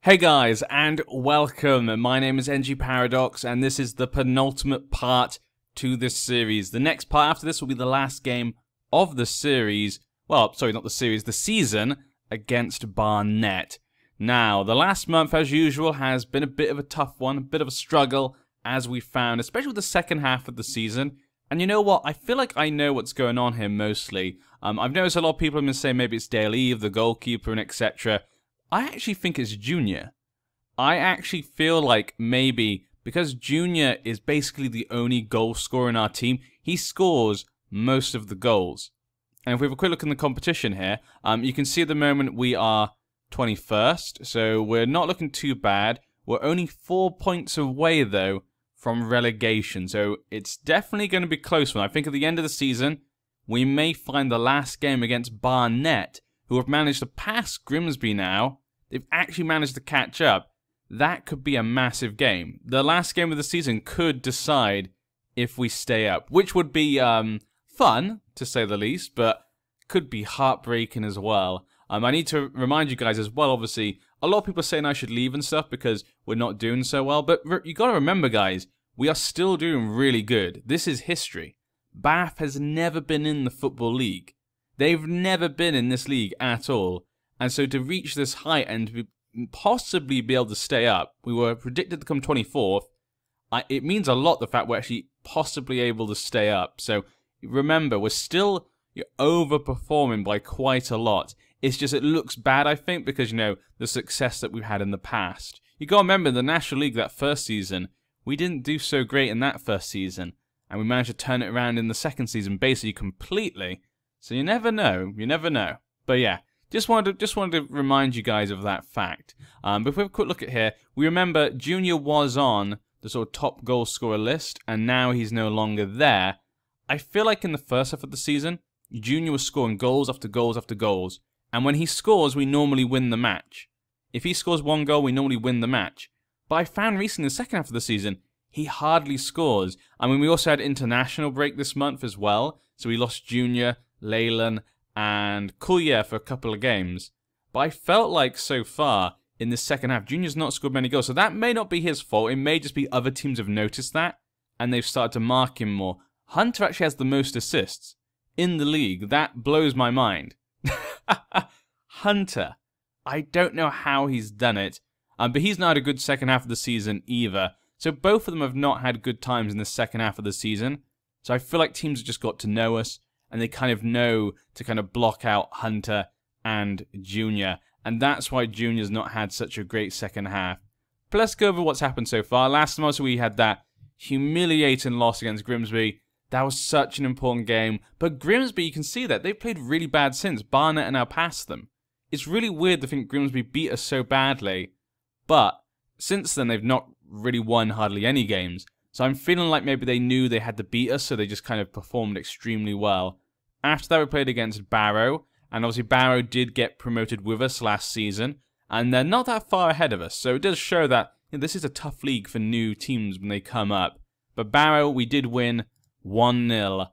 Hey guys, and welcome. My name is NG Paradox, and this is the penultimate part to this series. The next part after this will be the last game of the series. Well, sorry, not the series, the season against Barnet. Now, the last month, as usual, has been a bit of a tough one, a bit of a struggle, as we found, especially with the second half of the season. And you know what? I feel like I know what's going on here mostly. I've noticed a lot of people have been saying maybe it's Dale Eve, the goalkeeper, and etc. I actually think it's Junior. I actually feel like maybe because Junior is basically the only goal scorer in our team, he scores most of the goals. And if we have a quick look in the competition here, you can see at the moment we are 21st, so we're not looking too bad. We're only 4 points away, though, from relegation, so it's definitely going to be a close one. I think at the end of the season, we may find the last game against Barnet, who have managed to pass Grimsby now. They've actually managed to catch up. That could be a massive game. The last game of the season could decide if we stay up, which would be fun, to say the least, but could be heartbreaking as well. I need to remind you guys as well, obviously, a lot of people are saying I should leave and stuff because we're not doing so well, but you got to remember, guys, we are still doing really good. This is history. Bath has never been in the Football League. They've never been in this league at all. And so to reach this height and to possibly be able to stay up, we were predicted to come 24th. It means a lot, the fact we're actually possibly able to stay up. So remember, we're still overperforming by quite a lot. It's just it looks bad, I think, because, you know, the success that we've had in the past. You got to remember, the National League that first season, we didn't do so great in that first season. And we managed to turn it around in the second season basically completely. So you never know. You never know. But yeah, just wanted to remind you guys of that fact. But if we have a quick look at here, we remember Junior was on the sort of top goal scorer list, and now he's no longer there. I feel like in the first half of the season, Junior was scoring goals after goals after goals. And when he scores, we normally win the match. If he scores one goal, we normally win the match. But I found recently in the second half of the season, he hardly scores. I mean, we also had international break this month as well. So we lost Junior, Leyland, and Kulye for a couple of games. But I felt like so far in the second half, Junior's not scored many goals. So that may not be his fault. It may just be other teams have noticed that, and they've started to mark him more. Hunter actually has the most assists in the league. That blows my mind. Hunter. I don't know how he's done it, but he's not had a good second half of the season either. So both of them have not had good times in the second half of the season. So I feel like teams have just got to know us, and they kind of know to kind of block out Hunter and Junior. And that's why Junior's not had such a great second half. But let's go over what's happened so far. Last month we had that humiliating loss against Grimsby. That was such an important game. But Grimsby, you can see that they've played really bad since. Barnet are now past them. It's really weird to think Grimsby beat us so badly. But since then, they've not really won hardly any games. So I'm feeling like maybe they knew they had to beat us, so they just kind of performed extremely well. After that, we played against Barrow. And obviously, Barrow did get promoted with us last season. And they're not that far ahead of us. So it does show that this is a tough league for new teams when they come up. But Barrow, we did win 1-0.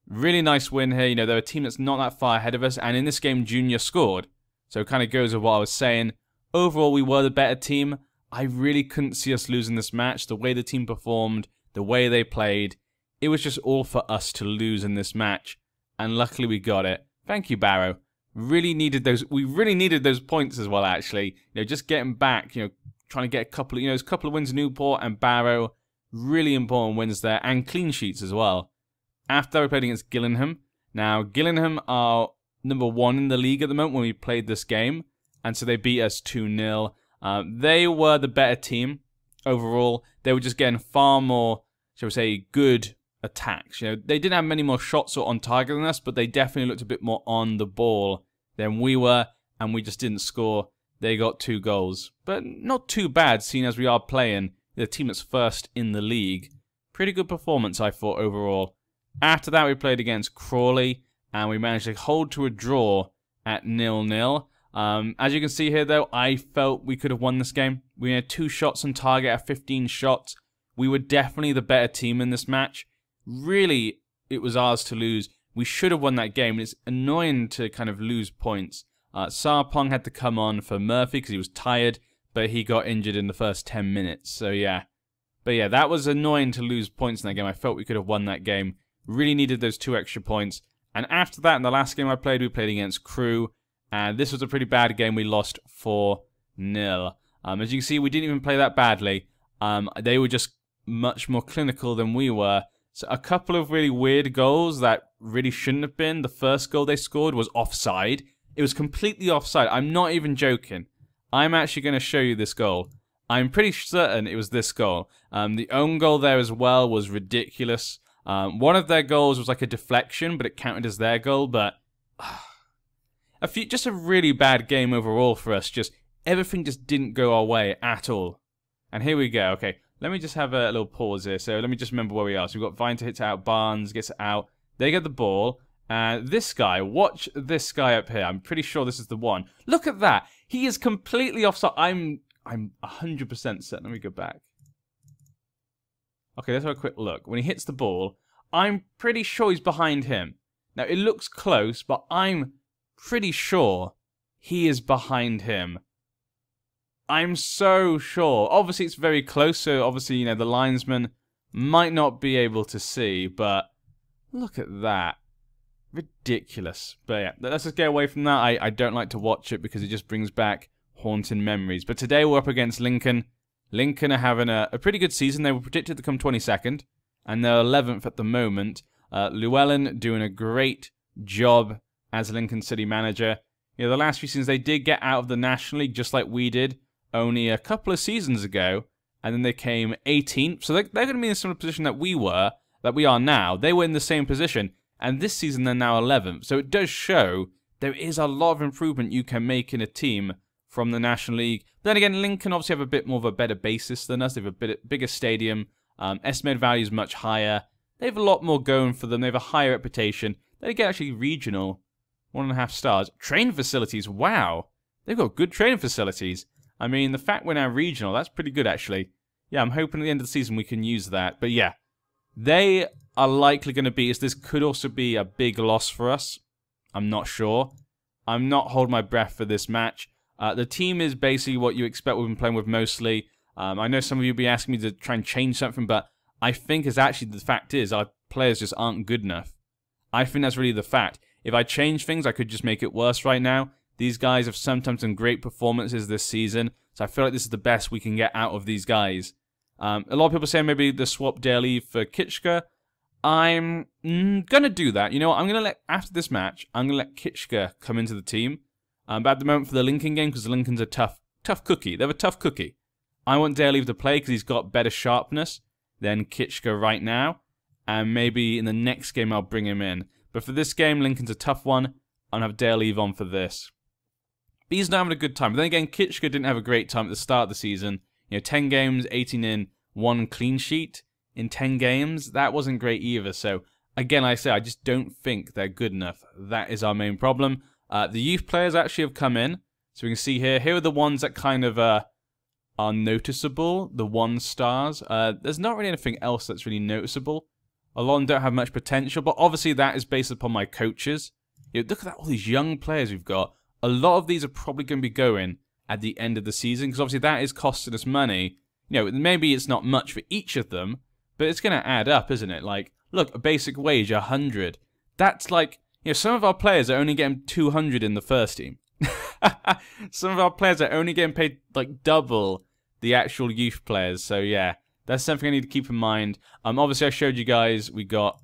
Really nice win here. You know, they're a team that's not that far ahead of us. And in this game, Junior scored. So it kind of goes with what I was saying. Overall, we were the better team. I really couldn't see us losing this match. The way the team performed, the way they played. It was just all for us to lose in this match. And luckily we got it. Thank you, Barrow. Really needed those. We really needed those points as well, actually. You know, just getting back, you know, trying to get a couple of, a couple of wins in Newport and Barrow. Really important wins there, and clean sheets as well. After that, we played against Gillingham. Now, Gillingham are number 1 in the league at the moment when we played this game, and so they beat us 2-0. They were the better team overall. They were just getting far more, shall we say, good attacks. You know, they didn't have many more shots or on target than us, but they definitely looked a bit more on the ball than we were, and we just didn't score. They got 2 goals, but not too bad, seeing as we are playing the team that's first in the league. Pretty good performance, I thought, overall. After that, we played against Crawley, and we managed to hold to a draw at 0-0. As you can see here, though, I felt we could have won this game. We had 2 shots on target at 15 shots. We were definitely the better team in this match. Really, it was ours to lose. We should have won that game. It's annoying to kind of lose points. Sarpong had to come on for Murphy because he was tired. but he got injured in the first 10 minutes. So yeah. But yeah, that was annoying to lose points in that game. I felt we could have won that game. Really needed those 2 extra points. And after that, in the last game I played, we played against Crew. And this was a pretty bad game. We lost 4-0. As you can see, we didn't even play that badly. They were just much more clinical than we were. So a couple of really weird goals that really shouldn't have been. The first goal they scored was offside. It was completely offside. I'm not even joking. I'm actually going to show you this goal. I'm pretty certain it was this goal. The own goal there as well was ridiculous. One of their goals was like a deflection, but it counted as their goal. But just a really bad game overall for us. Just everything just didn't go our way at all. And here we go. Okay, let me just have a little pause here. So let me just remember where we are. So we've got Vine to hit out, Barnes gets it out. They get the ball. And this guy, watch this guy up here. I'm pretty sure this is the one. Look at that. He is completely offside. I'm 100% certain. Let me go back. Okay, let's have a quick look. When he hits the ball, I'm pretty sure he's behind him. Now, it looks close, but I'm pretty sure he is behind him. I'm so sure. Obviously, it's very close, so obviously, the linesman might not be able to see, but look at that. Ridiculous. But yeah, let's just get away from that. I don't like to watch it because it just brings back haunting memories. But today we're up against Lincoln. Lincoln are having a pretty good season. They were predicted to come 22nd, and they're 11th at the moment. Llewellyn doing a great job as Lincoln City manager. The last few seasons they did get out of the National League just like we did only a couple of seasons ago, and then they came 18th. So they're going to be in a similar position that we are now. They were in the same position, and this season they're now 11th. So it does show there is a lot of improvement you can make in a team from the National League. Then again, Lincoln obviously have a bit more of a better basis than us. They have a bit bigger stadium. Estimated value is much higher. They have a lot more going for them. They have a higher reputation. They get actually regional, 1.5 stars. Training facilities, wow. They've got good training facilities. I mean, the fact we're now regional, that's pretty good actually. Yeah, I'm hoping at the end of the season we can use that. But yeah, they are likely going to beat us. This could also be a big loss for us. I'm not sure. I'm not holding my breath for this match. The team is basically what you expect we've been playing with mostly. I know some of you will be asking me to try and change something, but I think it's actually the fact is our players just aren't good enough. I think that's really the fact. If I change things, I could just make it worse right now. These guys have sometimes done great performances this season, so I feel like this is the best we can get out of these guys. A lot of people say maybe the swap Daly for Kitschke. I'm going to do that. You know what? I'm going to after this match, I'm going to let Kitschke come into the team. But at the moment for the Lincoln game, because the Lincoln's a tough cookie. They're a tough cookie. I want Daly to play because he's got better sharpness than Kitschke right now. And maybe in the next game I'll bring him in. But for this game, Lincoln's a tough one. I'll have Daly on for this. But he's not having a good time. But then again, Kitschke didn't have a great time at the start of the season. 10 games, 18 in, 1 clean sheet in 10 games. That wasn't great either. So, again, like I say, I just don't think they're good enough. That is our main problem. The youth players actually have come in. So we can see here. Here are the ones that kind of are noticeable. The 1 stars. There's not really anything else that's really noticeable. A lot of them don't have much potential. But obviously that is based upon my coaches. Look at that, all these young players we've got. A lot of these are probably going to be going at the end of the season. Because obviously that is costing us money. Maybe it's not much for each of them. But it's going to add up, isn't it? Like, look, a basic wage, 100. That's like... some of our players are only getting 200 in the first team. Some of our players are only getting paid like double the actual youth players. So yeah, that's something I need to keep in mind. Obviously I showed you guys we got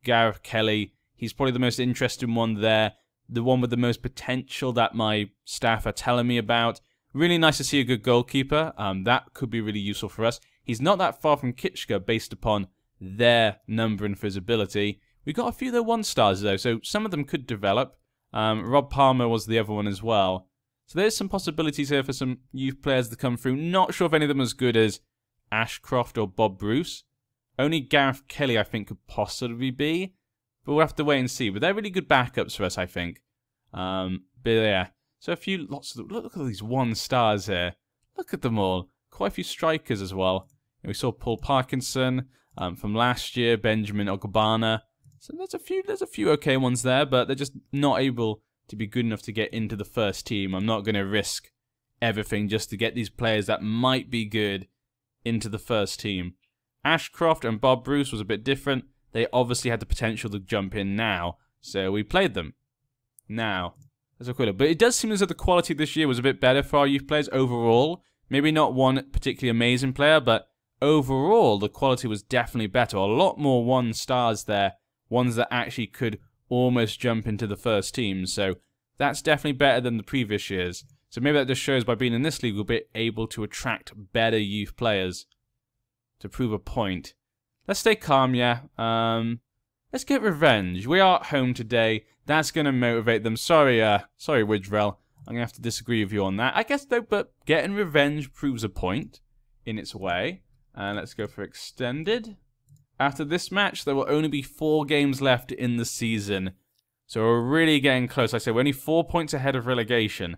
Gareth Kelly. He's probably the most interesting one there. The one with the most potential that my staff are telling me about. Really nice to see a good goalkeeper. That could be really useful for us. He's not that far from Kitschke based upon their numbering for his ability. We got a few of the 1 stars though, so some of them could develop. Rob Palmer was the other one as well. So there's some possibilities here for some youth players to come through. Not sure if any of them are as good as Ashcroft or Bob Bruce. Only Gareth Kelly I think could possibly be. But we'll have to wait and see. But they're really good backups for us, I think. But yeah. So lots of look at these 1 stars here. Look at them all. Quite a few strikers as well. We saw Paul Parkinson from last year, Benjamin Ogbana. So there's a few okay ones there, but they're just not able to be good enough to get into the first team. I'm not going to risk everything just to get these players that might be good into the first team. Ashcroft and Bob Bruce was a bit different. They obviously had the potential to jump in now, so we played them. Now, let's look at it. But it does seem as though the quality this year was a bit better for our youth players overall. Maybe not one particularly amazing player, but overall the quality was definitely better. A lot more 1 stars there, ones that actually could almost jump into the first team. So that's definitely better than the previous years. So maybe that just shows by being in this league we'll be able to attract better youth players to prove a point. Let's stay calm, yeah. Let's get revenge. We are at home today. That's going to motivate them. Sorry, Widrell. I'm going to have to disagree with you on that. I guess, though, but getting revenge proves a point in its way. And let's go for extended. After this match, there will only be 4 games left in the season. So we're really getting close. Like I say, we're only 4 points ahead of relegation.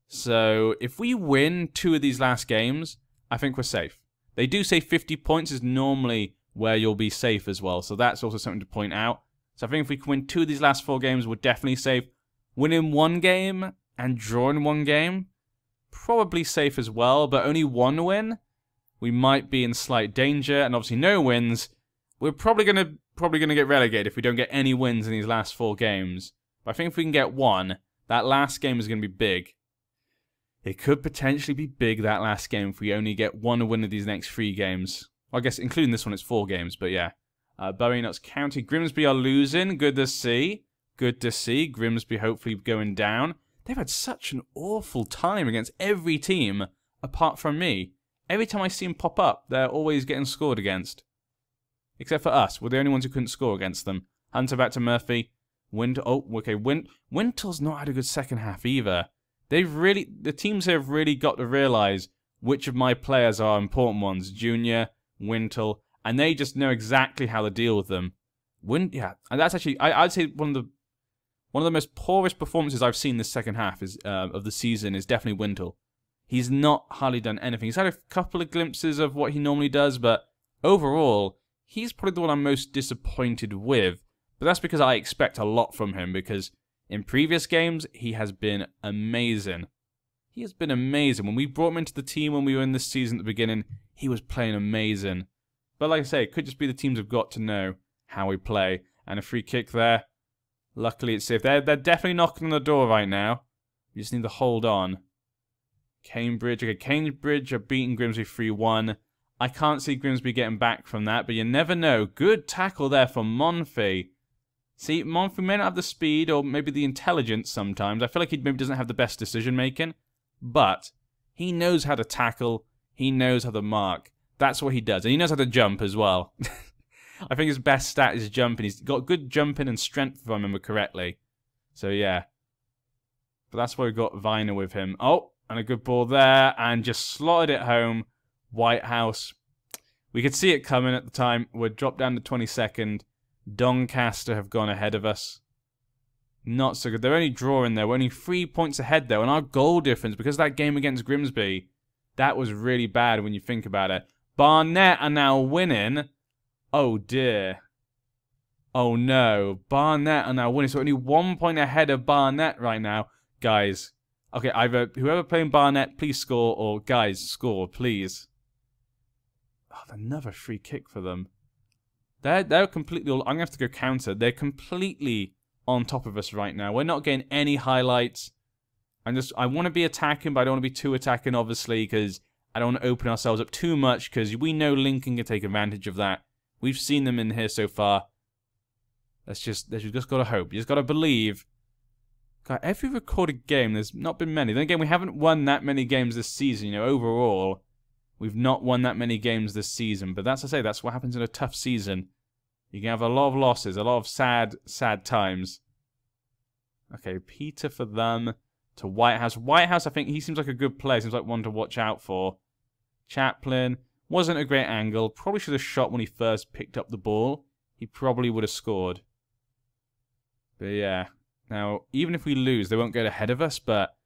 So if we win 2 of these last games, I think we're safe. They do say 50 points is normally where you'll be safe as well. So that's also something to point out. So I think if we can win 2 of these last 4 games, we're definitely safe. Winning 1 game and drawing 1 game, probably safe as well. But only 1 win, we might be in slight danger. And obviously no wins, we're probably gonna get relegated if we don't get any wins in these last 4 games. But I think if we can get 1, that last game is going to be big. It could potentially be big, that last game, if we only get 1 win of these next 3 games. Well, I guess including this one, it's 4 games, but yeah. Bury Nuts County. Grimsby are losing. Good to see. Good to see. Grimsby hopefully going down. They've had such an awful time against every team, apart from me. Every time I see them pop up, they're always getting scored against. Except for us. We're the only ones who couldn't score against them. Hunter back to Murphy. Wintel's not had a good second half either. The teams here have really got to realise which of my players are important ones. Junior, Wintel, and they just know exactly how to deal with them. And that's actually, I'd say one of the most poorest performances I've seen this second half of the season is definitely Wintel. He's not hardly done anything. He's had a couple of glimpses of what he normally does, but overall, he's probably the one I'm most disappointed with. But that's because I expect a lot from him, because in previous games, he has been amazing. He has been amazing. When we brought him into the team when we were in this season at the beginning, he was playing amazing. But like I say, it could just be the teams have got to know how we play. And a free kick there. Luckily, it's safe. They're definitely knocking on the door right now. We just need to hold on. Cambridge. Okay, Cambridge are beating Grimsby 3-1. I can't see Grimsby getting back from that, but you never know. Good tackle there from Monfy. See, Monfy may not have the speed or maybe the intelligence sometimes. I feel like he maybe doesn't have the best decision-making. But he knows how to tackle. He knows how to mark. That's what he does. And he knows how to jump as well. I think his best stat is jumping. He's got good jumping and strength, if I remember correctly. So, yeah. But that's why we've got Viner with him. Oh, and a good ball there. And just slotted it home. Whitehouse. We could see it coming at the time. We're dropped down to 22nd. Doncaster have gone ahead of us. Not so good. They're only drawing there. We're only 3 points ahead, though. And our goal difference, because of that game against Grimsby, that was really bad when you think about it. Barnet are now winning. Oh, dear. Oh, no. Barnet are now winning. So only 1 point ahead of Barnet right now. Guys. Okay, either whoever playing Barnet, please score. Or, guys, score, please. Oh, another free kick for them. They're completely... I'm going to have to go counter. They're completely on top of us right now. We're not getting any highlights. I want to be attacking, but I don't want to be too attacking, obviously, because I don't want to open ourselves up too much, because we know Lincoln can take advantage of that. We've seen them in here so far. You've just got to hope. You just got to believe. God, every recorded game, there's not been many. Then again, we haven't won that many games this season. You know, overall, we've not won that many games this season. But that's, I say, that's what happens in a tough season. You can have a lot of losses, a lot of sad times. Okay, Peter for them. To Whitehouse. Whitehouse, I think he seems like a good player. Seems like one to watch out for. Chaplin. Wasn't a great angle. Probably should have shot when he first picked up the ball. He probably would have scored. But yeah. Now, even if we lose, they won't get ahead of us, but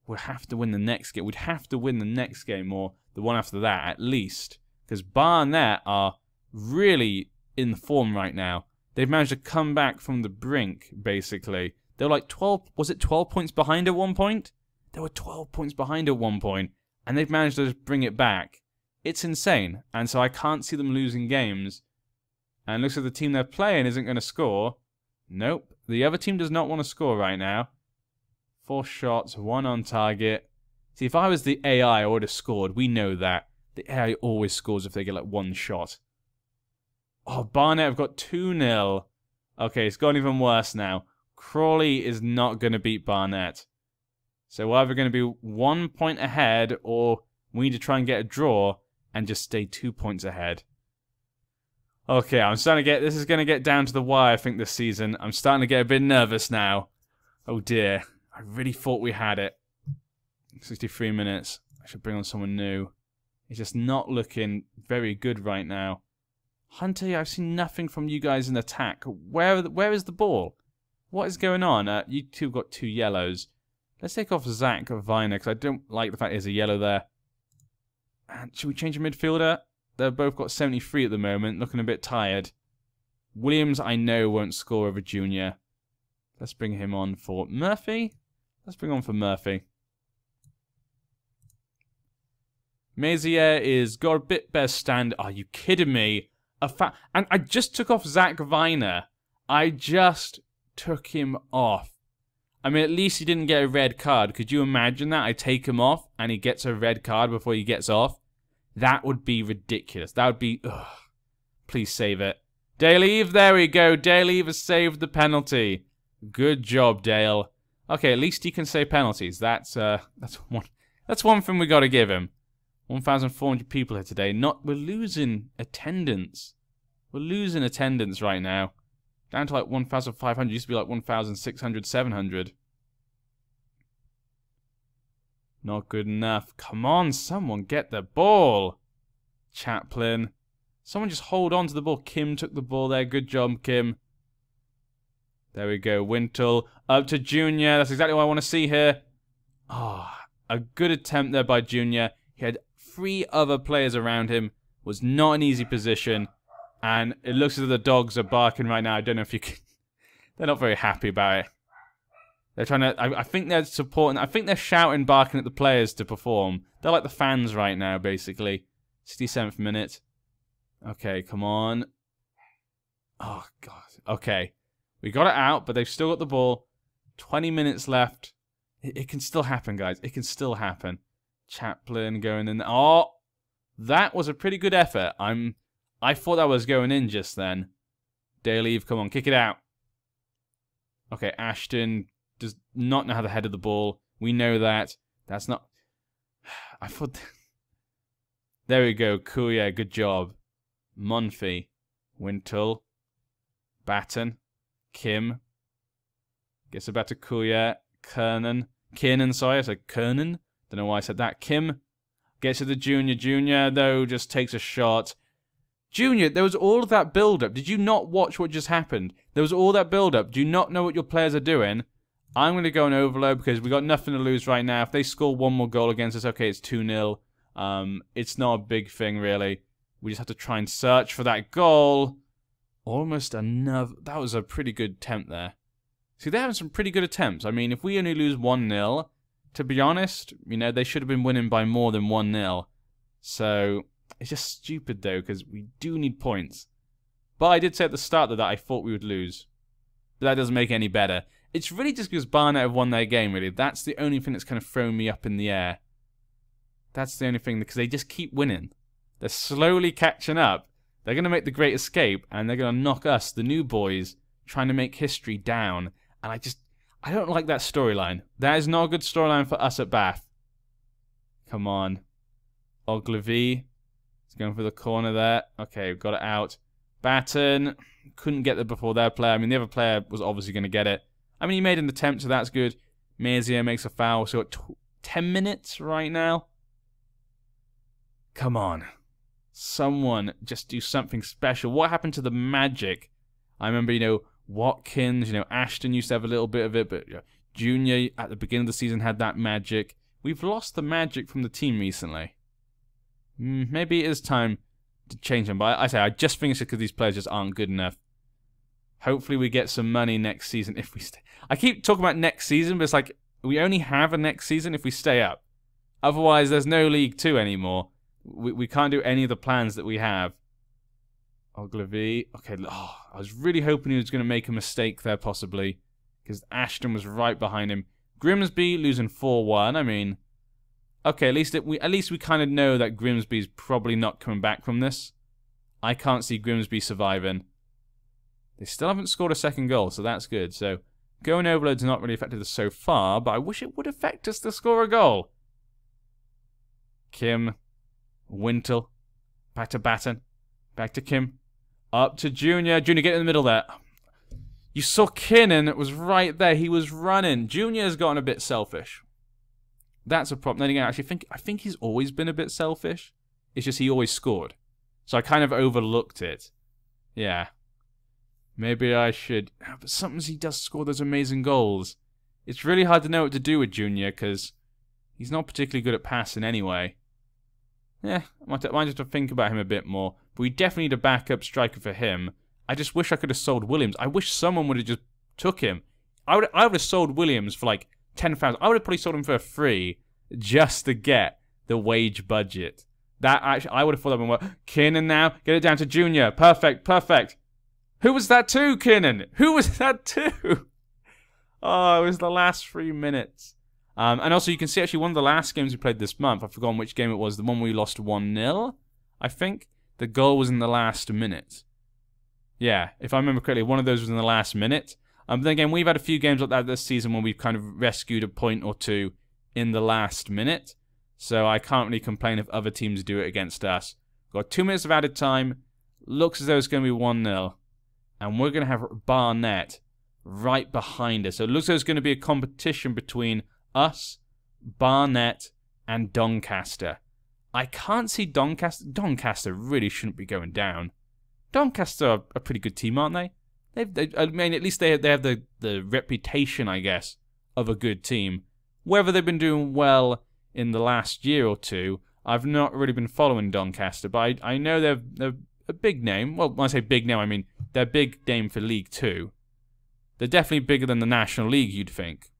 we'll have to win the next game. We'd have to win the next game, or the one after that, at least. Because Barnet are really in form right now. They've managed to come back from the brink, basically. They were like 12, was it 12 points behind at one point? They were 12 points behind at one point, and they've managed to just bring it back. It's insane, and so I can't see them losing games. And it looks like the team they're playing isn't going to score. Nope, the other team does not want to score right now. 4 shots, 1 on target. See, if I was the AI, I would have scored. We know that. The AI always scores if they get like 1 shot. Oh, Barnet have got 2-0. Okay, it's gotten even worse now. Crawley is not going to beat Barnet. So we're either going to be 1 point ahead, or we need to try and get a draw and just stay 2 points ahead. Okay, I'm starting to get... This is going to get down to the wire, I think, this season. I'm starting to get a bit nervous now. Oh, dear. I really thought we had it. 63 minutes. I should bring on someone new. He's just not looking very good right now. Hunter, I've seen nothing from you guys in attack. Where is the ball? What is going on? You two got 2 yellows. Let's take off Zach Viner, because I don't like the fact there's a yellow there. And should we change a midfielder? They've both got 73 at the moment, looking a bit tired. Williams, I know, won't score over Junior. Let's bring him on for Murphy. Let's bring on for Murphy. Mazier is got a bit better stand. Are you kidding me? And I just took off Zach Viner. I just took him off. I mean, at least he didn't get a red card. Could you imagine that? I take him off and he gets a red card before he gets off. That would be ridiculous. That would be... Ugh. Please save it. Dale Eve, there we go. Dale Eve has saved the penalty. Good job, Dale. Okay, at least he can save penalties. That's one thing we got to give him. 1,400 people here today. We're losing attendance. We're losing attendance right now. Down to like 1,500. Used to be like 1,600, 700. Not good enough. Come on, someone get the ball. Chaplin. Someone just hold on to the ball. Kim took the ball there. Good job, Kim. There we go. Wintle. Up to Junior. That's exactly what I want to see here. Ah, a good attempt there by Junior. He had 3 other players around him. Was not an easy position. And it looks as though the dogs are barking right now. I don't know if you can... They're not very happy about it. They're trying to... I think they're supporting... I think they're shouting, barking at the players to perform. They're like the fans right now, basically. 67th minute. Okay, come on. Oh, God. Okay. We got it out, but they've still got the ball. 20 minutes left. It can still happen, guys. It can still happen. Chaplin going in. Oh! That was a pretty good effort. I thought that was going in just then. Dale Eve, come on, kick it out. Okay, Ashton does not know how to head of the ball. We know that. That's not... I thought... There we go. Kuya, good job. Monfy. Wintle. Batten. Kim. Gets it back to Kuya. Kiernan, sorry. I said Kernan. Don't know why I said that. Kim. Gets to the Junior. Junior, though, just takes a shot. Junior, there was all of that build-up. Did you not watch what just happened? There was all that build-up. Do you not know what your players are doing? I'm going to go and overload because we've got nothing to lose right now. If they score 1 more goal against us, okay, it's 2-0. It's not a big thing, really. We just have to try and search for that goal. Almost another... That was a pretty good attempt there. See, they're having some pretty good attempts. I mean, if we only lose 1-0, to be honest, you know, they should have been winning by more than 1-0. So... It's just stupid, though, because we do need points. But I did say at the start that I thought we would lose. But that doesn't make it any better. It's really just because Barnet have won their game, really. That's the only thing that's kind of thrown me up in the air. That's the only thing, because they just keep winning. They're slowly catching up. They're going to make the great escape, and they're going to knock us, the new boys, trying to make history down. And I don't like that storyline. That is not a good storyline for us at Bath. Come on. Ogilvy. Going for the corner there. Okay, we've got it out. Batten. Couldn't get there before their player. I mean, the other player was obviously going to get it. I mean, he made an attempt, so that's good. Mazier makes a foul. So, 10 minutes right now. Come on. Someone just do something special. What happened to the magic? I remember, you know, Watkins, you know, Ashton used to have a little bit of it, but Junior at the beginning of the season had that magic. We've lost the magic from the team recently. Maybe it is time to change them. But I just think it's because these players just aren't good enough. Hopefully we get some money next season if we stay. I keep talking about next season, but it's like we only have a next season if we stay up. Otherwise, there's no League 2 anymore. We can't do any of the plans that we have. Ogilvy. Okay, oh, I was really hoping he was going to make a mistake there, possibly. Because Ashton was right behind him. Grimsby losing 4-1. I mean, okay, at least we kind of know that Grimsby's probably not coming back from this. I can't see Grimsby surviving. They still haven't scored a second goal, so that's good. So, going overload's not really affected us so far, but I wish it would affect us to score a goal. Kim. Wintle. Back to Batten. Back to Kim. Up to Junior. Junior, get in the middle there. You saw Kinnan was right there. He was running. Junior's gotten a bit selfish. That's a problem. Then again, actually, I think he's always been a bit selfish. It's just he always scored. So I kind of overlooked it. Yeah. Maybe I should... But sometimes he does score those amazing goals. It's really hard to know what to do with Junior, because he's not particularly good at passing anyway. Yeah, I might have to think about him a bit more. But we definitely need a backup striker for him. I just wish I could have sold Williams. I wish someone would have just took him. I would have sold Williams for like 10,000. I would have probably sold him for free just to get the wage budget. That actually, I would have thought that would work. Kiernan now, get it down to Junior. Perfect, perfect. Who was that to, Kiernan? Who was that to? Oh, it was the last 3 minutes. And also, you can see actually one of the last games we played this month. I've forgotten which game it was. The one where we lost 1-0, I think. The goal was in the last minute. Yeah, if I remember correctly, one of those was in the last minute. But then again, we've had a few games like that this season where we've kind of rescued a point or two in the last minute. So I can't really complain if other teams do it against us. We've got 2 minutes of added time. Looks as though it's going to be 1-0. And we're going to have Barnet right behind us. So it looks like there's going to be a competition between us, Barnet, and Doncaster. I can't see Doncaster. Doncaster really shouldn't be going down. Doncaster are a pretty good team, aren't they? I mean, at least they have the reputation, I guess, of a good team. Whether they've been doing well in the last year or two, I've not really been following Doncaster, but I know they're a big name. Well, when I say big name, I mean they're a big name for League 2. They're definitely bigger than the National League, you'd think.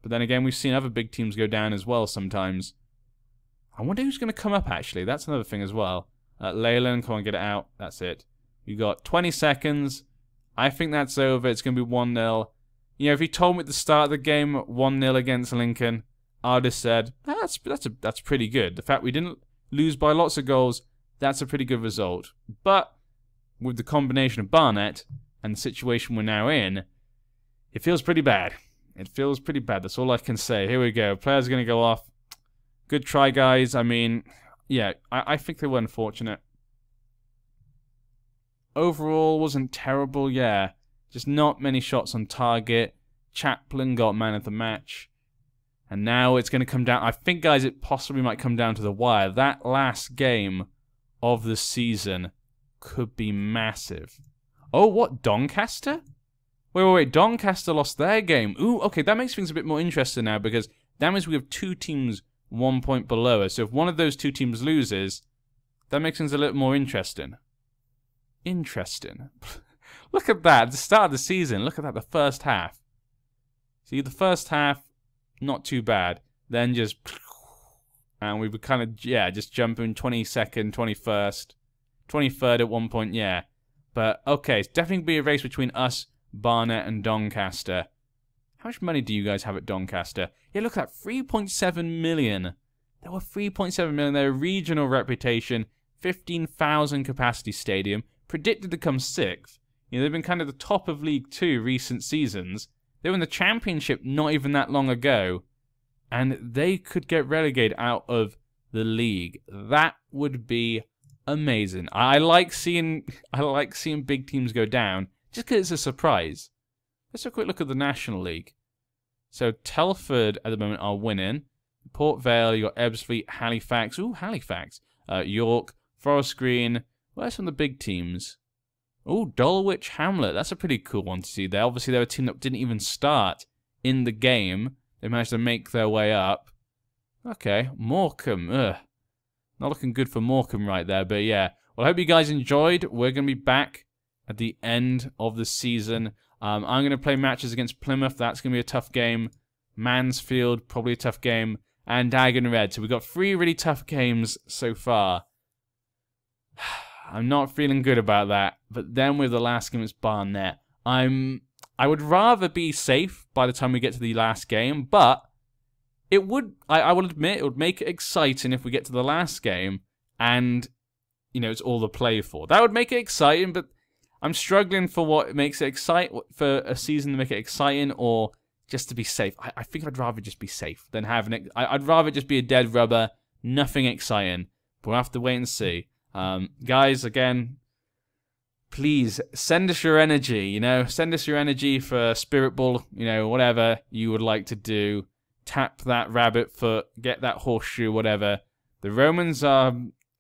But then again, we've seen other big teams go down as well sometimes. I wonder who's going to come up, actually. That's another thing as well. Leyland, come on, get it out. That's it. We got 20 seconds. I think that's over. It's going to be 1-0. You know, if you told me at the start of the game 1-0 against Lincoln, I'd have said, that's pretty good. The fact we didn't lose by lots of goals, that's a pretty good result. But with the combination of Barnet and the situation we're now in, it feels pretty bad. It feels pretty bad. That's all I can say. Here we go. Players are going to go off. Good try, guys. I mean, yeah, I think they were unfortunate. Overall, wasn't terrible, yeah. Just not many shots on target. Chaplin got man of the match. And now it's going to come down. I think, guys, it possibly might come down to the wire. That last game of the season could be massive. Oh, what? Doncaster? Wait. Doncaster lost their game. Ooh, okay, that makes things a bit more interesting now because that means we have 2 teams 1 point below us. So if one of those 2 teams loses, that makes things a little more interesting. Interesting. Look at that. At the start of the season, look at that, the first half. See, the first half, not too bad. Then just... And we were kind of, yeah, just jumping 22nd, 21st, 23rd at one point, yeah. But, okay, it's definitely going to be a race between us, Barnet, and Doncaster. How much money do you guys have at Doncaster? Yeah, look at that, 3.7 million. There were 3.7 million. They're a regional reputation, 15,000 capacity stadium, predicted to come 6th. You know, they've been kind of the top of League 2 recent seasons. They were in the Championship not even that long ago. And they could get relegated out of the league. That would be amazing. I like seeing big teams go down just because it's a surprise. Let's have a quick look at the National League. So Telford at the moment are winning. Port Vale, you got Ebbsfleet, Halifax. Ooh, Halifax. York, Forest Green. Where's some of the big teams? Ooh, Dulwich Hamlet. That's a pretty cool one to see there. Obviously, they're a team that didn't even start in the game. They managed to make their way up. Okay, Morecambe. Ugh. Not looking good for Morecambe right there, but yeah. Well, I hope you guys enjoyed. We're going to be back at the end of the season. I'm going to play matches against Plymouth. That's going to be a tough game. Mansfield, probably a tough game. And Dagon Red. So we've got 3 really tough games so far. I'm not feeling good about that. But then with the last game, it's Barnet. I would rather be safe by the time we get to the last game, but it would, I will admit, it would make it exciting if we get to the last game and, you know, it's all to play for. That would make it exciting, but I'm struggling for what makes it exciting, for a season to make it exciting or just to be safe. I think I'd rather just be safe than having it. I'd rather just be a dead rubber, nothing exciting. But we'll have to wait and see. Guys, again, please send us your energy, you know, send us your energy for Spirit Ball, you know, whatever you would like to do. Tap that rabbit foot, get that horseshoe, whatever. The Romans are,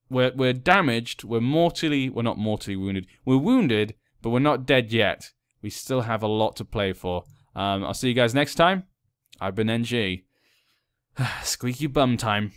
we're damaged, we're not mortally wounded. We're wounded, but we're not dead yet. We still have a lot to play for. I'll see you guys next time. I've been NG. Squeaky bum time.